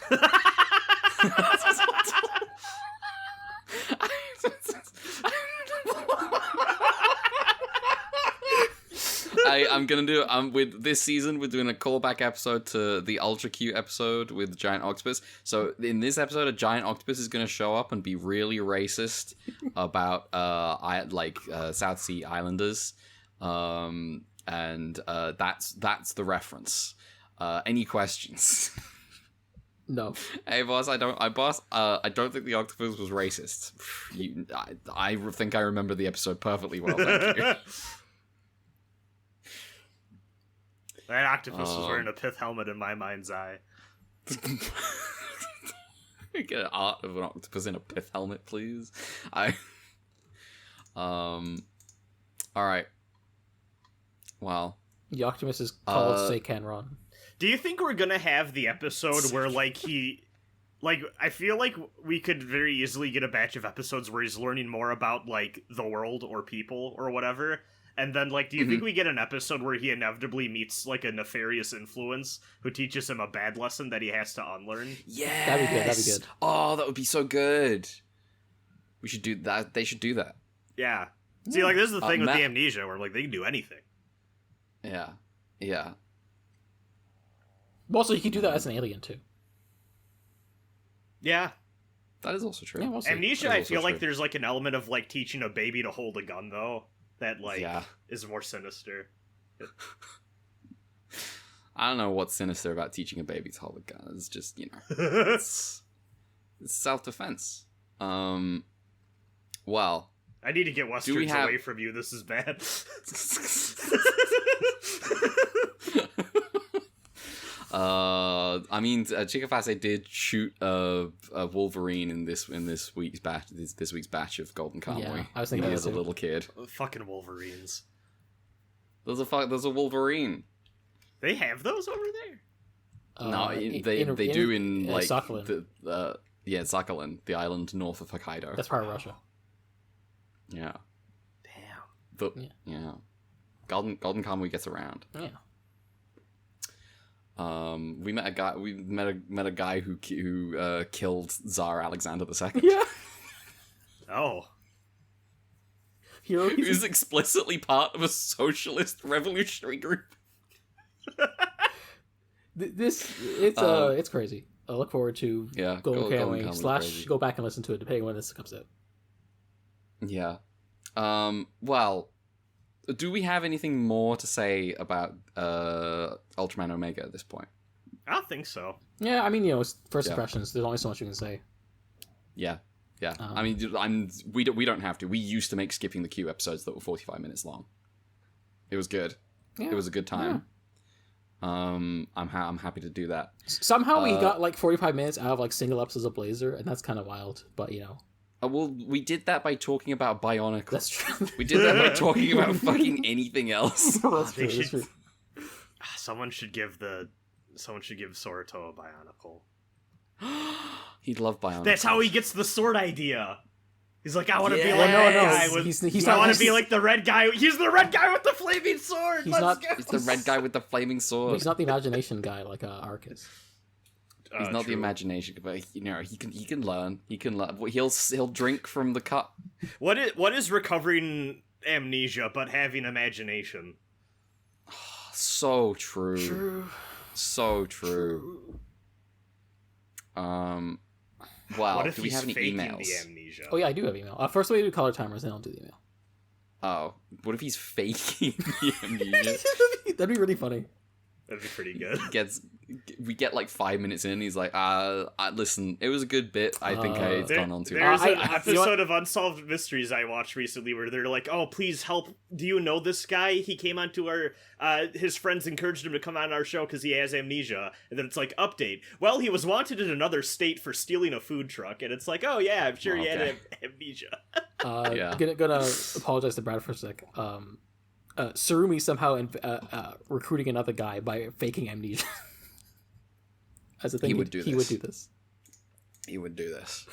I'm gonna do with this season we're doing a callback episode to the Ultra Q episode with Giant Octopus. So in this episode, a giant octopus is gonna show up and be really racist about South Sea Islanders. And and that's the reference. Any questions? No. Hey boss, I don't think the octopus was racist. I think I remember the episode perfectly well. Thank you. That octopus was wearing a pith helmet in my mind's eye. Get an art of an octopus in a pith helmet, please. All right. Well, The Octopus is called Seikenron. Do you think we're gonna have the episode where, like, I feel like we could very easily get a batch of episodes where he's learning more about, like, the world or people or whatever, and then, like, do you think we get an episode where he inevitably meets, like, a nefarious influence who teaches him a bad lesson that he has to unlearn? Yeah, That'd be good. Oh, that would be so good. We should do that. They should do that. Yeah. See, like, this is the thing with the amnesia, where, like, they can do anything. Yeah. Yeah. Also, you could do that as an alien, too. Yeah. That is also true. Yeah, we'll see. Amnesia, I feel like there's, like, an element of, like, teaching a baby to hold a gun, though, that, like, is more sinister. I don't know what's sinister about teaching a baby to hold a gun. It's just, you know, it's self-defense. Well, I need to get Westerns away from you. This is bad. I mean, Chikafase did shoot a Wolverine in this week's batch. This week's batch of Golden Kamuy. Yeah, I was thinking he was a little kid. Fucking Wolverines. There's a Wolverine. They have those over there. No, they do in like Sakhalin. Sakhalin, the island north of Hokkaido. That's part of Russia. Yeah. Damn. Yeah. Golden Kamuy gets around. Yeah. We met a guy. We met a guy who killed Tsar Alexander II. Yeah. Oh. He was explicitly part of a socialist revolutionary group. It's crazy. I look forward to Golden Kamuy / go back and listen to it depending on when this comes out. Yeah. Well, do we have anything more to say about Ultraman Omega at this point? I don't think so. Yeah, I mean, it's first impressions. There's only so much you can say. Yeah. I mean, we don't have to. We used to make skipping the queue episodes that were 45 minutes long. It was good. Yeah. It was a good time. Yeah. I'm happy to do that. Somehow we got like 45 minutes out of like single episodes of Blazer, and that's kind of wild. But well, we did that by talking about Bionicle. That's true. We did that by talking about fucking anything else. That's true. Someone should give Soruto a Bionicle. He'd love Bionicle. That's how he gets the sword idea. He's like, I want to be like guy with. He's I want to be like the red guy. He's the red guy with the flaming sword. He's the red guy with the flaming sword. He's not the imagination guy like Ark is. He's not the imagination, but he can learn. He can learn. He'll drink from the cup. What is recovering amnesia but having imagination? So true. So true. Wow. What if do we have any emails? The amnesia? Oh yeah, I do have email. First we do color timers, then I'll do the email. Oh, what if he's faking the amnesia? That'd be really funny. That'd be pretty good. We get like 5 minutes in, and he's like, listen, it was a good bit. I think it's gone on too long. There's an episode episode of Unsolved Mysteries I watched recently where they're like, oh, please help. Do you know this guy? He came onto our, his friends encouraged him to come on our show because he has amnesia. And then it's like, update. Well, he was wanted in another state for stealing a food truck. And it's like, oh yeah, I'm sure he had amnesia. Gonna apologize to Brad for a sec. Surumi somehow recruiting another guy by faking amnesia. As a thing, he would do this. He would do this.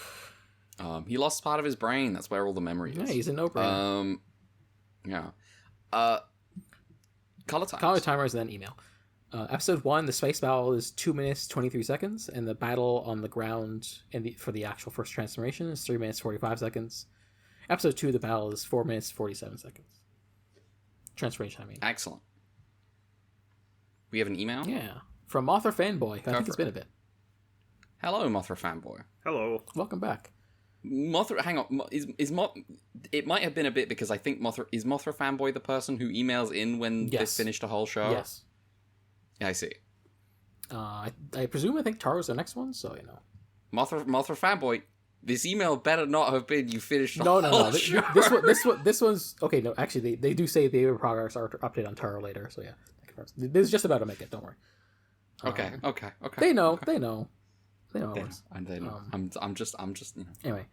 He lost part of his brain. That's where all the memory is. Yeah, he's a no-brainer. Color timers. Color timers, then email. Episode 1, the space battle is 2 minutes 23 seconds, and the battle on the ground for the actual first transformation is 3 minutes 45 seconds. Episode 2, the battle is 4 minutes 47 seconds. Transformation, I mean. Excellent. We have an email? Yeah. From Mothra Fanboy. I think it's been a bit. Hello, Mothra Fanboy. Hello. Welcome back. Mothra, hang on, it might have been a bit because I think is Mothra Fanboy the person who emails in when they finished a whole show? Yes. Yeah, I see. I think Taro's the next one, so, you know. Mothra Fanboy, this email better not have been you finished the whole show. This one's... Okay, no, actually, they do say they will progress update on Taro later, so yeah. This is just about to make it, don't worry. Okay. They know. Okay. They know. And they know. I'm just, you know. Anyway,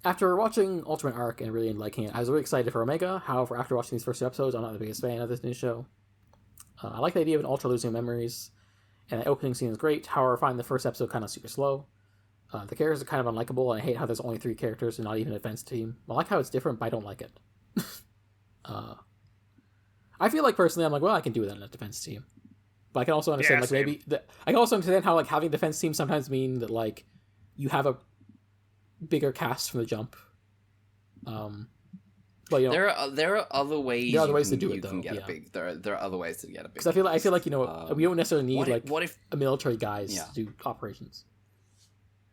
after watching Ultraman Arc and really liking it, I was really excited for Omega. However, after watching these first two episodes, I'm not the biggest fan of this new show. I like the idea of an Ultra losing memories, and the opening scene is great. However, I find the first episode kind of super slow. The characters are kind of unlikable, and I hate how there's only 3 characters and not even a defense team. I like how it's different, but I don't like it. I feel like personally, I'm like, well, I can do that in a defense team. But I can also understand, I can also understand how, like, having a defense team sometimes mean that, like, you have a bigger cast from the jump. But, you know, there are other ways. There are other ways to do it, though. There are other ways to get a big. Because I feel like you know we don't necessarily need what if a military guys to do operations.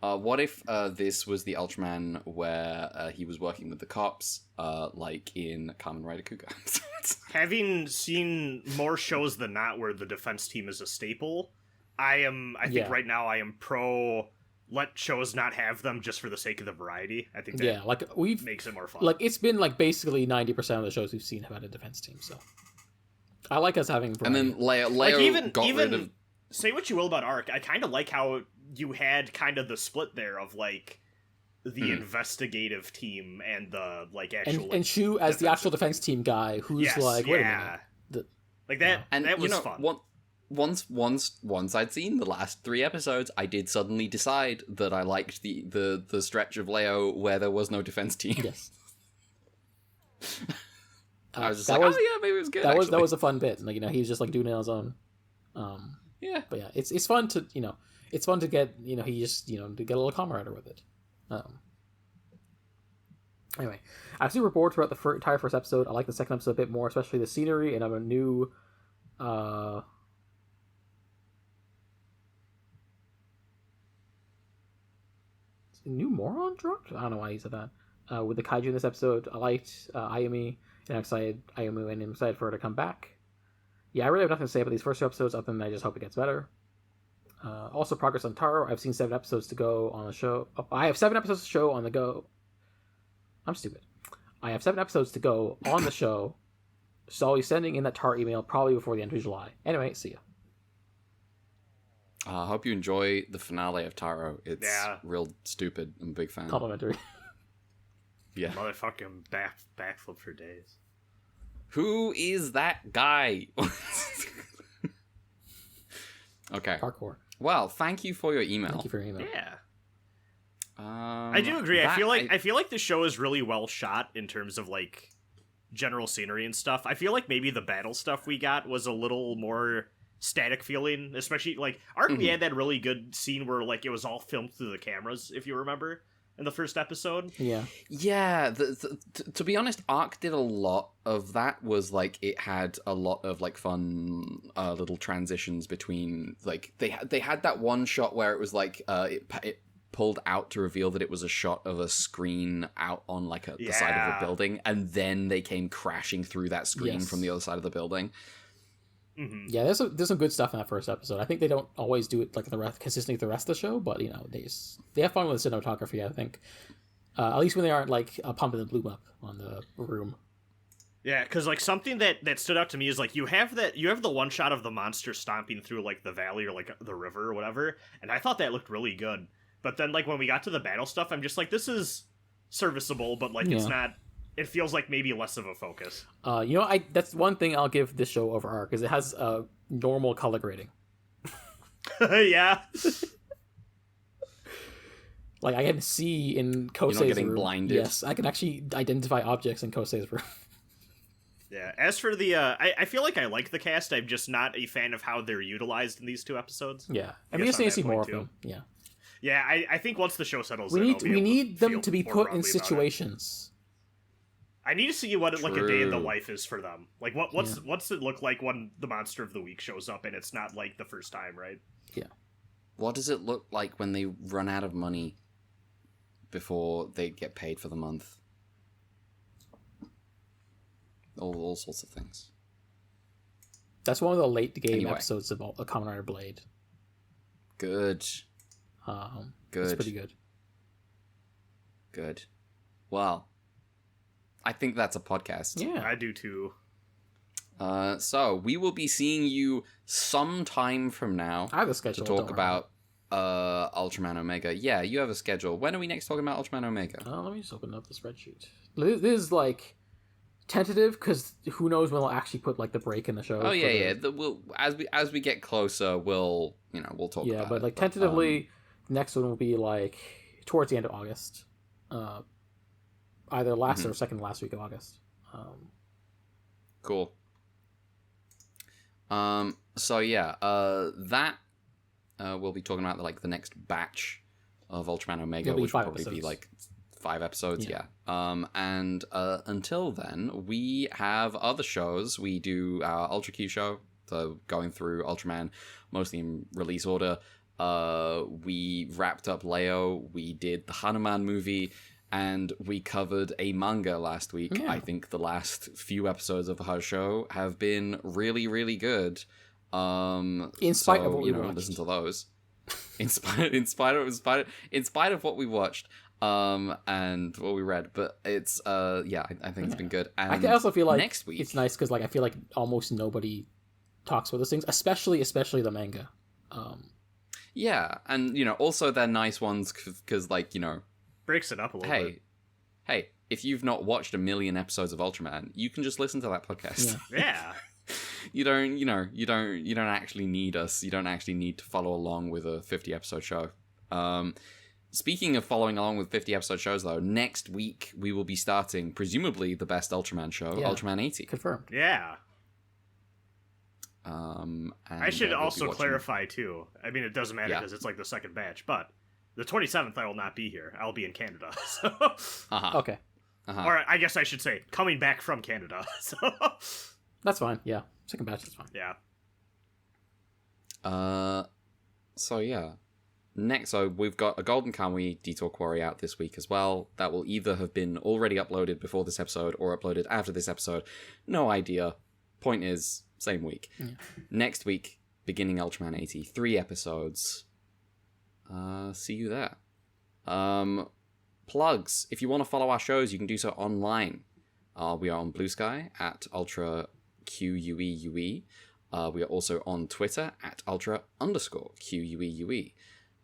What if this was the Ultraman where he was working with the cops, like in Kamen Rider Kuga? Having seen more shows than not where the defense team is a staple, I think right now I am pro let shows not have them just for the sake of the variety. I think that makes it more fun. Like, it's been like basically 90% of the shows we've seen have had a defense team, so I like us having variety. And then Leo got rid of... Say what you will about Arc, I kind of like how you had kind of the split there of, like, the investigative team and the, like, actual... And Shu as the actual defense team guy, who's wait a minute. Like, that was fun. Once I'd seen the last 3 episodes, I did suddenly decide that I liked the stretch of Leo where there was no defense team. Yes. I was just maybe it was good. That was a fun bit. Like, you know, he was just, like, doing it on his own. Yeah. But yeah, it's fun to, you know, it's fun to get, you know, he just, you know, to get a little camaraderie with it. Anyway, I was super bored throughout the entire first episode. I like the second episode a bit more, especially the scenery, and I'm a new, new moron dropped? I don't know why he said that. With the kaiju in this episode, I liked Ayumi, and I'm excited I'm excited for her to come back. Yeah, I really have nothing to say about these first 2 episodes other than I just hope it gets better. Also, progress on Taro. I've seen 7 episodes to go on the show. I have 7 episodes to show on the go. I'm stupid. I have 7 episodes to go on the show, so I'll be sending in that Taro email probably before the end of July. Anyway, see ya. I hope you enjoy the finale of Taro. It's real stupid. I'm a big fan. Complimentary. Yeah. Motherfucking backflip for days. Who is that guy? Okay. Parkour. Well, thank you for your email. Thank you for your email. Yeah. I do agree. I feel like the show is really well shot in terms of, like, general scenery and stuff. I feel like maybe the battle stuff we got was a little more static feeling, especially, like, Arc, we had that really good scene where, like, it was all filmed through the cameras, if you remember, in the first episode. Yeah. To be honest, Arc did a lot of that. Was like it had a lot of like fun little transitions between, like, they had that one shot where it was like it pulled out to reveal that it was a shot of a screen out on like the side of the building, and then they came crashing through that screen from the other side of the building. Mm-hmm. Yeah, there's some good stuff in that first episode. I think they don't always do it like consistently the rest of the show, but you know they have fun with the cinematography. I think at least when they aren't like pumping the bloom up on the room. Yeah, because like something that stood out to me is like you have the one shot of the monster stomping through like the valley or like the river or whatever, and I thought that looked really good. But then like when we got to the battle stuff, I'm just like, this is serviceable, but like it's not. It feels like maybe less of a focus. You know, that's one thing I'll give this show over Arc, is it has a normal color grading. Yeah. Like, I can see in Kosei's You're not getting room. blinded. Yes, I can actually identify objects in Kosei's room. Yeah, as for the, I feel like I like the cast, I'm just not a fan of how they're utilized in these 2 episodes. Yeah, I mean, just need to see more of them. Yeah. Yeah, I think once the show settles we in, need them to be put in situations. I need to see what like a day in the life is for them. Like what's it look like when the monster of the week shows up and it's not like the first time, right? Yeah. What does it look like when they run out of money? before they get paid for the month. All sorts of things. That's one of the late game Anyway. episodes of Kamen Rider Blade. Good. Good. It's pretty good. Good. Well, I think that's a podcast. Yeah. I do too. So we will be seeing you sometime from now I have a to schedule. talk about Ultraman Omega. Yeah, you have a schedule. When are we next talking about Ultraman Omega? Let me just open up the spreadsheet. This is like tentative because who knows when they'll actually put like the break in the show. Oh yeah. We'll as we get closer, we'll talk. Yeah, about but it. like tentatively, the next one will be like towards the end of August, either last or second to last week of August. Cool. So yeah, that we'll be talking about the next batch of Ultraman Omega, It'll be which will 5 probably be episodes. like 5 episodes. Yeah. And until then, we have other shows. We do our Ultra Q show, so going through Ultraman mostly in release order. We wrapped up Leo. We did the Hanuman movie. And we covered a manga last week. Yeah. I think the last few episodes of our show have been really, really good. In spite of what we watched. Listen to those. In spite of what we watched, and what we read. But it's I think it's been good. And I also feel like next week it's nice because like I feel like almost nobody talks about those things, especially the manga. Yeah, and also they're nice ones because Breaks it up a little bit. Hey, if you've not watched a million episodes of Ultraman, you can just listen to that podcast. Yeah. You don't actually need us. You don't actually need to follow along with a 50 episode show. Speaking of following along with 50 episode shows though, next week we will be starting presumably the best Ultraman show, Ultraman 80. Confirmed. Yeah. And I should we'll be also watching- clarify too. I mean, it doesn't matter because it's like the second batch, but the 27th I will not be here. I'll be in Canada. So. Okay. Or I guess I should say coming back from Canada. So. That's fine. Yeah. Second batch is fine. Yeah. So yeah. Next, so we've got a Golden Kamuy Detour Quarry out this week as well. That will either have been already uploaded before this episode or uploaded after this episode. No idea. Point is, same week. Yeah. Next week, beginning Ultraman 80, 3 episodes. See you there. Plugs. If you want to follow our shows, you can do so online. We are on Blue Sky at Ultra QUEUE. We are also on Twitter at Ultra_QUEUE.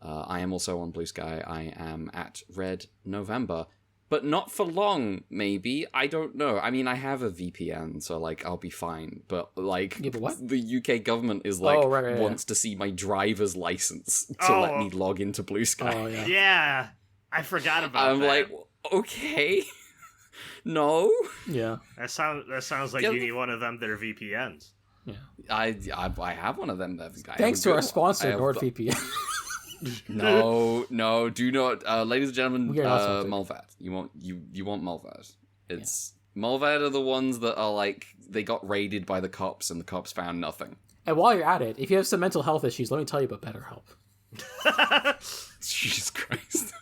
I am also on Blue Sky. I am at Red November. But not for long, maybe. I don't know. I mean, I have a VPN, so, I'll be fine. But, Yeah, but what? the UK government is, right, wants to see my driver's license to let me log into Blue Sky. Oh yeah. Yeah. I forgot about I'm that. like, okay. No. Yeah. That sounds like Yeah. you need one of them. Their VPNs. Yeah. I have one of them. Thanks to our sponsor, NordVPN. No, do not, ladies and gentlemen. We are not sponsored. Mulvad. You want Mulvad. It's Mulvad are the ones that are they got raided by the cops and the cops found nothing. And while you're at it, if you have some mental health issues, let me tell you about BetterHelp. Jesus Christ.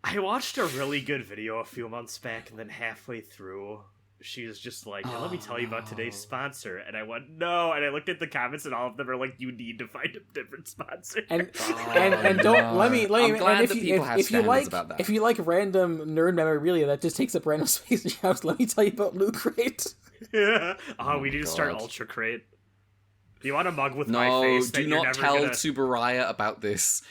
I watched a really good video a few months back, and then halfway through, she was just like, let me tell you about today's sponsor. And I went, no. And I looked at the comments, and all of them are like, you need to find a different sponsor. And don't let me I'm glad and that people have standards about that. if you like random nerd memorabilia that just takes up random space in your house, let me tell you about Loot Crate. Yeah. We need to start God. Ultra Crate. Do you want a mug with my face? Do that you're not never tell gonna... Tsuburaya about this.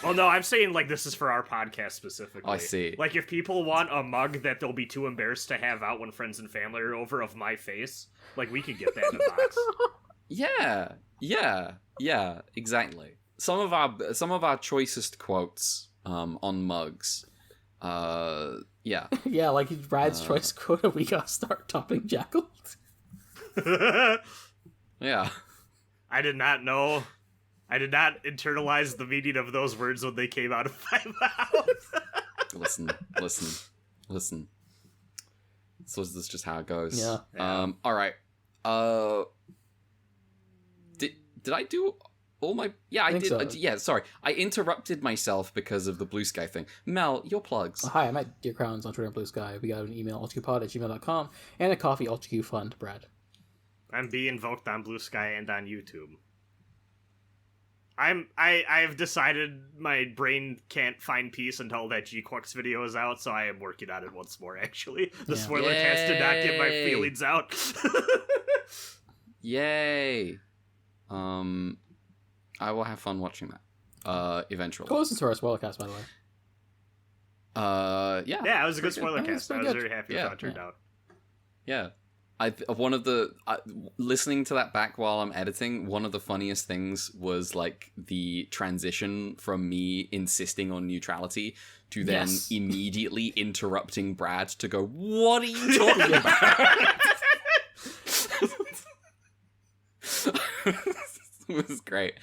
Well, no, I'm saying this is for our podcast specifically. I see. If people want a mug that they'll be too embarrassed to have out when friends and family are over of my face, we could get that in a box. Yeah, exactly. Some of our choicest quotes on mugs. Yeah. Yeah, like Brad's choice quota, we gotta start topping Jackal. Yeah. I did not know. I did not internalize the meaning of those words when they came out of my mouth. Listen. So this is just how it goes. Yeah. All right. Did I do I did. so. Sorry, I interrupted myself because of the Blue Sky thing. Mel, your plugs. Hi, I'm at Dear Crowns on Twitter and Blue Sky. We got an email, ultqpod@gmail.com, and a coffee, ultqfund, Brad. I'm being invoked on Blue Sky and on YouTube. I've decided my brain can't find peace until that G-Quux video is out, so I am working on it once more, actually. The spoiler cast did not get my feelings out. Yay. I will have fun watching that. Eventually. Go listen to our spoiler cast, by the way. Yeah, it was a good spoiler cast. I was very happy with how it turned out. Yeah. Listening to that back while I'm editing, one of the funniest things was like the transition from me insisting on neutrality to then immediately interrupting Brad to go, "What are you talking about?" It was great.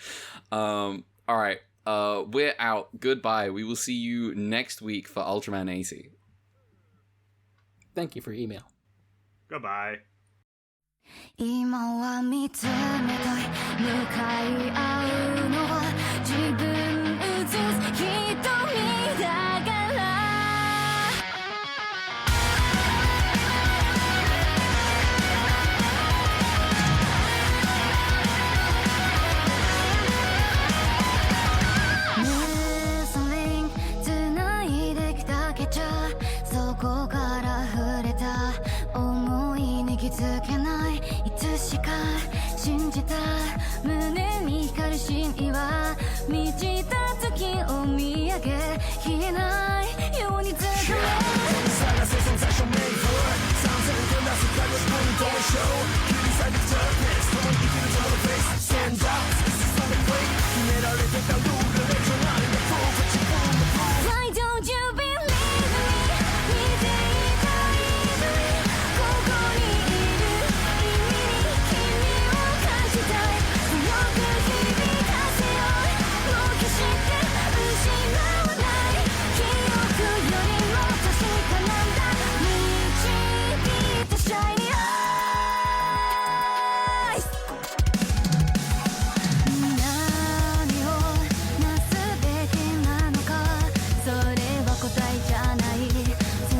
All right. We're out. Goodbye. We will see you next week for Ultraman 80. Thank you for your email. Goodbye. 今は見つめたい向かい合うのは自分映す瞳だからムースリン繋いできたけちゃそこから触れた思いに気づけないいつしか信じた胸に光る真意は満ちた月を見上げ消えないようにずっと探せ存在証明 for 参戦となす影を分解しよう切り裂いてきたペース共に生きるそのフェイス Stand up 突き進んで break 決められてたルールでじゃないんだ Prove what you prove the proof Why don't you believe me 見ていたいずにここにいる意味に君を感じたい強く響かせようもう決して失わない記憶よりも確かなんだ導いて Shiny Eyes 何をなすべきなのかそれは答えじゃない作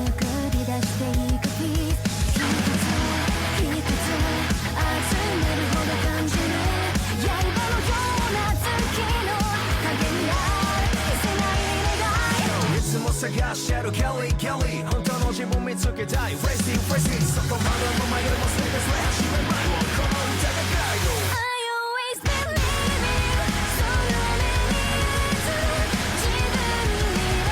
り出していくピース一つ一つ集めるほど感じる刃のような月の影にある消せない願いいつも探してるギャリーギャリー本当の自分見つけたい Racy Racy そこまでも迷いも全てそれ始めないもんこの戦いを I always believe in その目に映る自分には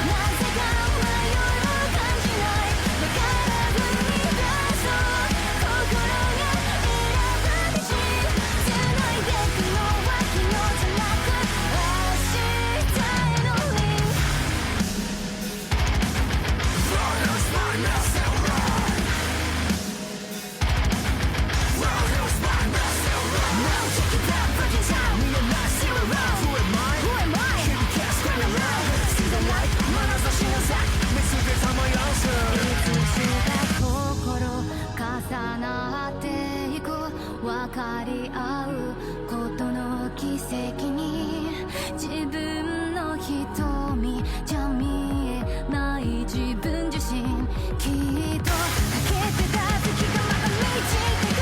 なぜか迷いを感じないだから踏み出そう心が選ぶ道繋いでくのは昨日じゃなく明日へのリンク Run us by myself run Run us by myself run Now take it back back in time We are not still around Who am I? Who am I? Keep the cast going around See the light 眼差しなさ見つけたまやんすいつした心重なっていく分かり合うことの奇跡に自分の瞳じゃ見えない自分自身きっとかけてた月がまた満ちてく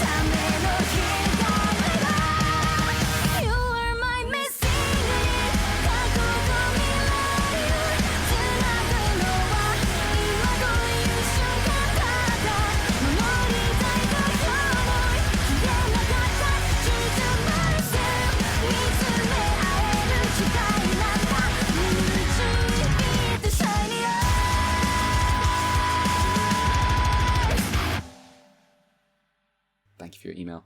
ための日があれば You are my missing link 過去と未来をつなぐのは今という瞬間ただ守りたいという想い消えなかった実まるせ見つめ合える時代なんだ導いて Shiny Eyes Thank you for your email.